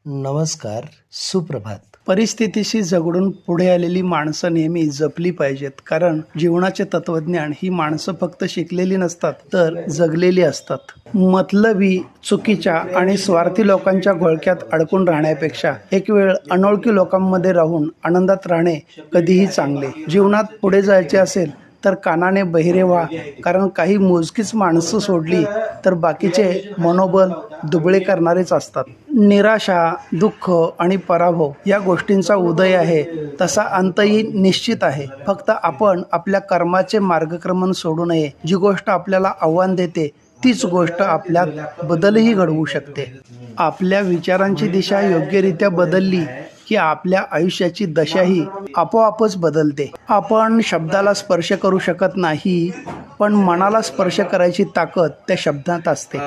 नमस्कार, सुप्रभात. परिस्थितीशी झगडून पुढे आलेली माणसं नेहमी जपली पाहिजेत, कारण जीवनाचे तत्वज्ञान ही माणसं फक्त शिकलेली नसतात, तर जगलेली असतात. मतलबी, चुकीच्या आणि स्वार्थी लोकांच्या घोळक्यात अडकून राहण्यापेक्षा एक वेळ अनोळखी लोकांमध्ये राहून आनंदात राहणे कधीही चांगले. जीवनात पुढे जायचे असेल तर कानाने बहिरे व्हा, कारण काही मोजकीच माणसं सोडली तर बाकीचे मनोबल दुबळे करणारेच असतात. निराशा, दुःख आणि पराभव या गोष्टींचा उदय आहे, तसा अंतही निश्चित आहे. फक्त आपण आपल्या कर्माचे मार्गक्रमण सोडू नये. जी गोष्ट आपल्याला आव्हान देते तीच गोष्ट आपल्यात बदलही घडवू शकते. आपल्या विचारांची दिशा योग्यरित्या बदलली की आपल्या आयुष्याची दशाही आपोआपच बदलते. आपण शब्दाला स्पर्श करू शकत नाही, पण मनाला स्पर्श करायची ताकद त्या शब्दात असते.